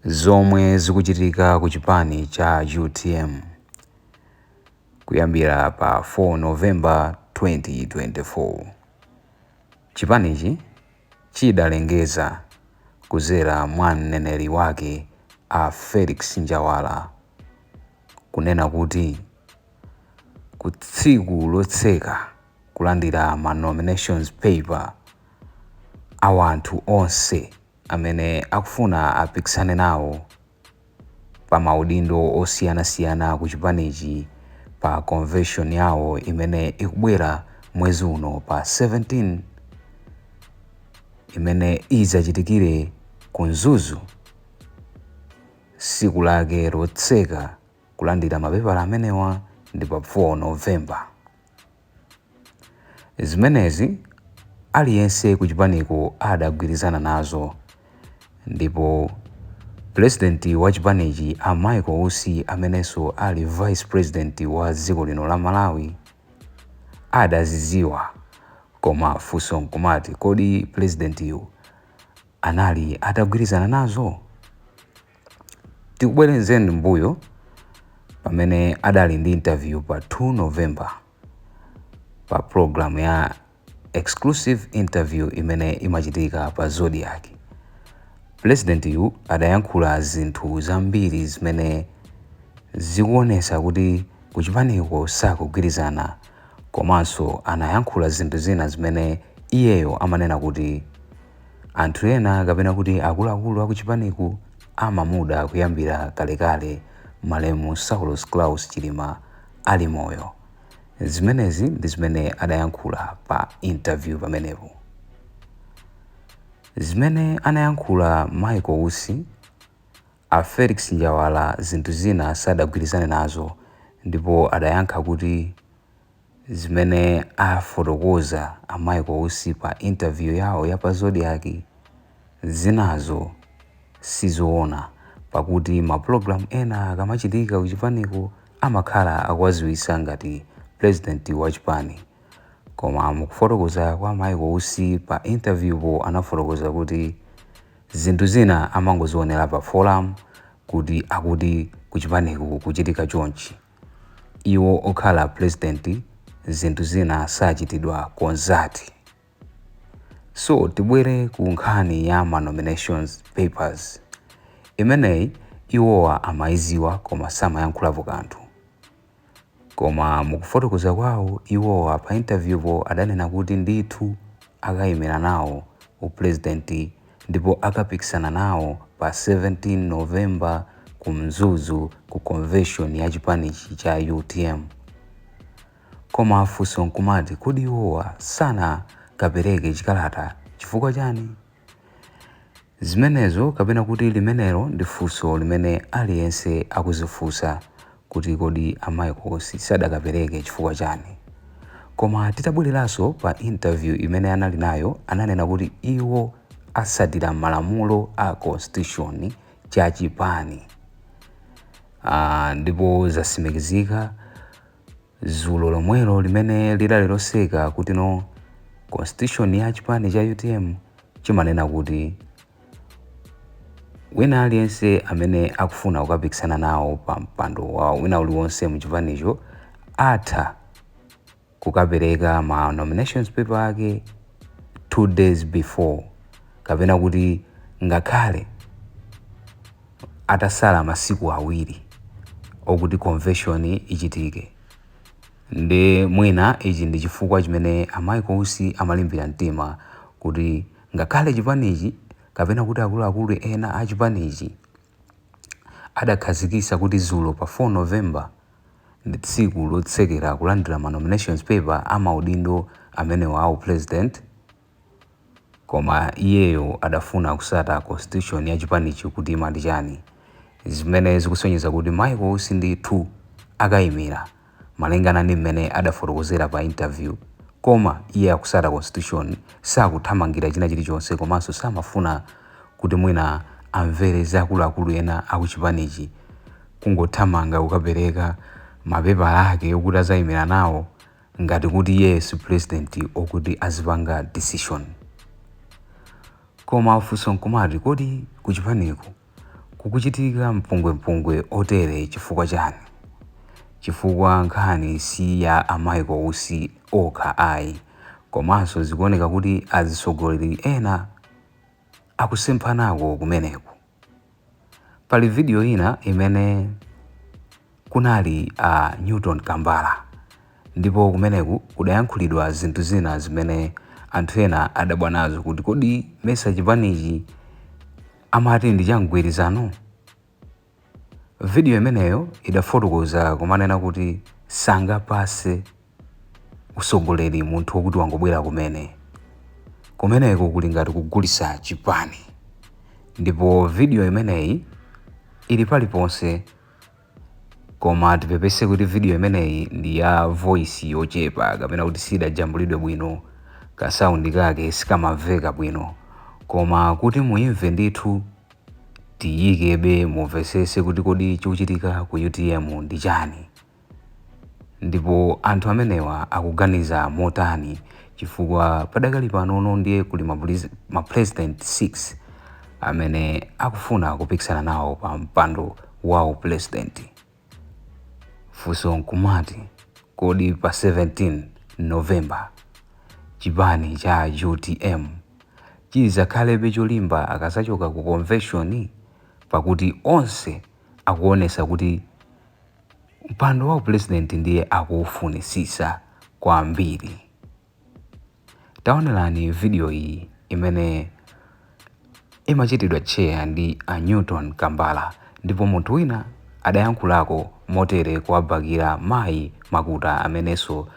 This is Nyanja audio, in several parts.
zomwe zikuchitika ku chipani cha UTM kuyambira pa 4 November 2024. Chipanichi chidalengeza kudzera mwa mneneri wake a Felix Njawala kunena kuti ku tsiku lotseka kulandira ma nominations paper a anthu onse amene akufuna apikisane nawo pa maudindo osiyanasiyana ku chipanichi pa convention yawo imene ikubwera mwezi uno pa 17 imene izachitikire ku Mzuzu siku lake lotseka kulandira mapepala amenewa ndi pa 4 November. Zimenezi aliyense ku chipaniko adagwirizana nazo, ndipo president wa chipanichi a Michael Usi amenenso ali vice president wa dziko lino la Malawi adaziziwa, koma funso nkumati kodi president yu anali atagwirizana nazo? Tikubwerezeni mbuyo pamene adali ndi interview pa 2 November pa program ya exclusive interview imene imachitika pa Zodiac. President yu adayankhula zinthu zambiri zimene zikuonesa kuti ku chipaniko sakugwirizana, komanso anayankhula zinthu zina zimene iyeyo amanena kuti anthu ena kapena kuti akuluakulu aku chipaniku amamuda kuyambira kalekale malemu Saulos Claus Chilima ali moyo. Zimenezi ndi zimene adayankhula pa interview pamenepo. Zimene anayankhula Michael Usi, a Felix Njawala zinthu zina sadagwirizane nazo, ndipo adayankha kuti zimene afotokoza a Michael Usi pa interview yawo ya pa Zodiac zinazo sizoona, pakuti ma program ena akamachitika ku chipaniko amakhala akuwaziwisa ngati president wa chipani. Koma mukufotokoza kwa Michael Usi pa interview po anafotokoza kuti zinthu zina amangozionera pa forum kuti akuti ku chipaniko kuchitika chonchi. Iwo okhala president zinthu zina sachitidwa konzati. So tibwere ku nkhani ya ma nominations papers. Imeneyi iwowa amaiziwa koma samayankhulapo kanthu. Koma mukufotokoza kwawo iwowa pa interview po adanena kuti ndithu akayimira nawo upresidenti ndipo akapikisana nawo pa 17 November ku Mzuzu ku convention ya chipanichi cha UTM. Koma funso nkumati kodi iwowa sana kapereke chikalata chifukwa chani? Zimenezo kapena kuti limenelo ndi funso limene aliyense akuzifunsa kuti kodi a Michael Usi sadakapereke chifukwa chani. Koma titabwereranso pa interview imene anali nayo ananena kuti iwo asatira malamulo a constitution cha chipani. Ndipo zasimikizika zulo lomwelo limene lidali loseka kuti no constitution ya chipani cha UTM chimanena kuti wina aliyense amene akufuna kukapikisana nawo pa mpando wa wina uliwonse mu chipanicho atha kukapereka ma nominations paper ake 2 days before, kapena kuti ngakhale atasala masiku awiri okuti convention ichitike. Ndi mwina ichi ndi chifukwa chimene a Michael Usi amalimbira mtima kuti ngakhale chipanichi kapena kuti akuluakulu ena a chipanichi adakhazikisa kuti zulo pa 4 November ndi tsiku lotsekera kulandira ma nominations paper a maudindo amene wa president, koma iyeyo adafuna kusata constitution ya chipanichi kuti imati chani. Zimene zikusonyeza kuti Michael Usi ndithu akayimira malingana ndi mmene adafotokozera pa interview, koma iye akusata constitution, sakuthamangira china chilichonse, komanso samafuna kuti mwina amvere za akuluakulu ena akuchipanichi kungothamanga kukapereka mapepala ake okuti azayimira nawo ngati kuti yes president okuti azipanga decision. Koma funso nkumati kodi ku chipaniko kukuchitika mpungwempungwe otere chifukwa chani? Chifukwa nkhani si ya amaiko usi okha ayi, komanso zikuoneka kuti atsogoleri ena akusemphanako kumeneku. Pali video ina imene kunali a Newton Kambala, ndipo kumeneku kudayankhulidwa zinthu zina zimene anthu ena adabwa nazo kuti kodi Mesa Chipanichi amati ndi chamgwirizano. Video imeneyo idafotokoza kumanena kuti sangapase usogoleri munthu wokuti wangobwera kumeneko kuli ngati kugulisa chipani. Ndipo video imeneyi ili paliponse, koma tipepese kuti video imeneyi ndi ya voice yochepa kapena kuti sidajambulidwe bwino, kasaundi kake sikamamveka bwino, koma kuti muimve ndithu tiyikebe mumvesese kuti kodi chikuchitika ku UTM ndi chani, ndipo anthu amenewa akuganiza motani, chifukwa padakali panono ndiye kuli ma president 6 amene akufuna kupikisana nawo pa mpando wa president. Funso nkumati kodi pa 17 November chipani cha UTM chizakhalebe cholimba akasachoka ku convention, pakuti onse akuonesa kuti mpando wa president ndiye akuufunisisa kwambiri. Taonelani video iyi imene imachitidwa cheya ndi a Newton Kambala, ndipo munthu wina adayankhulako motere kuwabakira mayi Makuta amenenso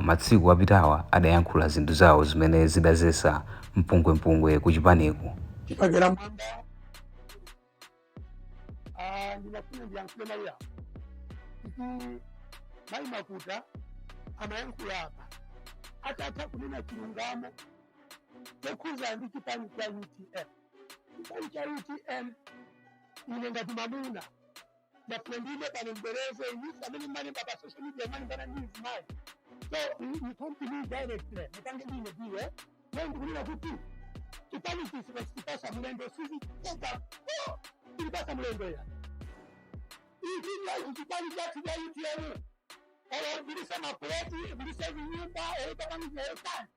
matsiku apitawa adayankhula zinthu zawo zimene zidazesa mpungwempungwe ku chipaniku. Chipagera mwamba ndinafuna ndiyankhule mauya kuti mayi Makuta amayankhula apa atata kunena chilungamo chokhuza ndi chipani cha UTM. Chipani cha UTM ine ngati mamuna ndapendile pano mbereze youth amene mane baba social media mane bana news mai, so you come to me directly nitange ndine diwe ndio kunena kuti chipani kisipasa mlendo sisi toka ilipasa mlendo ya hivi ya chipani cha UTM au bilisema pleti bilisema nyumba au kama ni hekari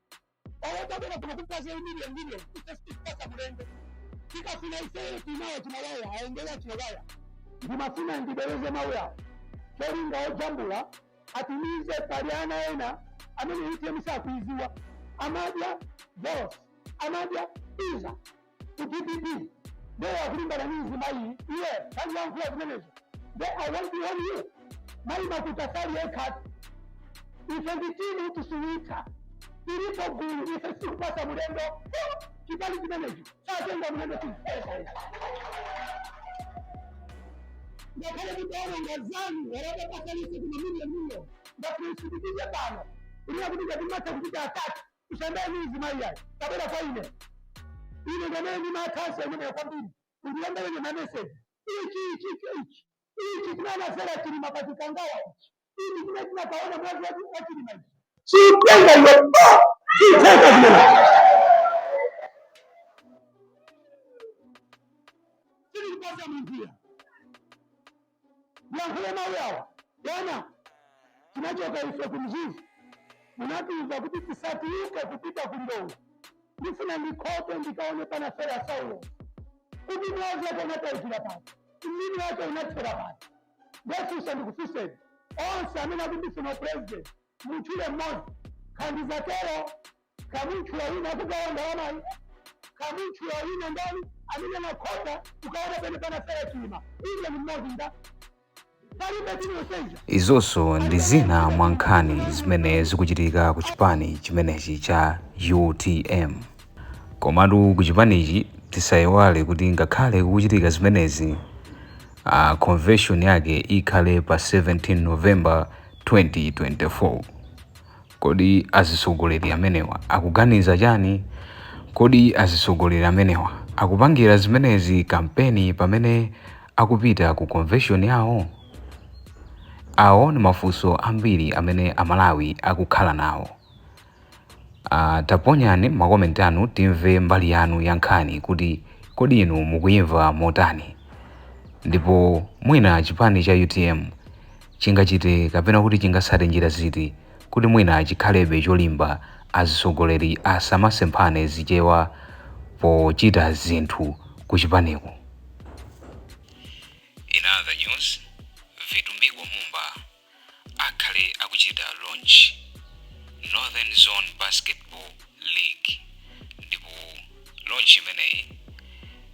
au tabela tunakupaza milioni kisipasa mlendo kikafuna isere tunao tunawaya aendelea tunawaya ndimafuna ndibereze mauya cholinga ojambula atimize paliana ena amene UTM sakuiziwa amadya boss amadya iza UTPP ndio akulimbana nizi mai iye kani yangu ya kumenezo I want to warn you mai Makutasali ekati ifenditini tusuwika ilipo gulu ifesi kupasa murendo kipali kimenezo sajenga murendo kipesa ndakale kutoro ngazani waraba pakalisi kuna milioni ndakuisibitisha tano uliya kutika dimata kutika atatu ushandaye nizi maiyai kabela kwa ile ngamene ni makasi ya ya kwa mbili ulienda wenye mameseji ichi kinana sera chini mapatika ngawa ichi kina kaona mwazi wa chini maji sipenga iyo sipenga vile sili kupasa mwingia yankule mauyawa yana kinachoka ife kumzizi unatuza kuti tisatiuke kupita kulongo nifuna nikope ndikaonekana sera saulo kuti mwazi yako unataikila pati mimi wake unatira pati ndesusa ndikufisedi onse amina kundifuna president mchule mmoja kandizatero kamuchula wina kugawanda wamai kamuchula wina ndani amina nakota ukaona penepana sera chima ile ni mmoja nda izonso ndi zina mwa nkhani zimene zikuchitika ku chipani chimenechi cha UTM. Komatu ku chipanichi tisayiwale kuti ngakhale kuchitika zimenezi convention yake ikhale pa 17 November 2024. Kodi azisogoleri amenewa akuganiza chani? Kodi azisogoleri amenewa akupangira zimenezi kampeni pamene akupita ku convention yawo? Awo ni mafunso ambiri amene Amalawi akukhala nawo. Taponyani makomenti anu timve mbali yanu ya nkhani kuti kodi inu mukuyimva motani. ndipo mwina chipani cha UTM chingachite kapena kuti chingatsate njira ziti kuti mwina chikhalebe cholimba atsogoleri asamasemphane zichewa pochita zinthu ku chipaniko. In other news, Vitumbiko Mumba akhale akuchita launch Northern Zone Basketball League, ndipo launch imeneyi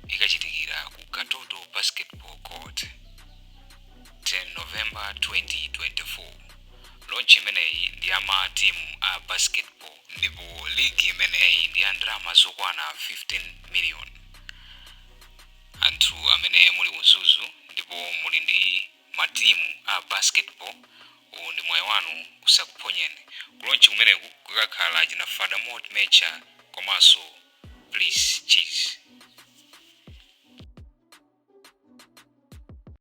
ikachitikira ku Katoto Basketball Court 10 November 2024. Launch imeneyi ndi ama timu a basketball, ndipo league imeneyi ndi ya ndalama zokwana 15 million. Anthu amene muli uzuzu ndipo muli ndi matimu a basketball, uwu ndi mwayi wanu usakuphonyeni. Kulonchi kumeneku kukakhala china furthermore mecha komanso please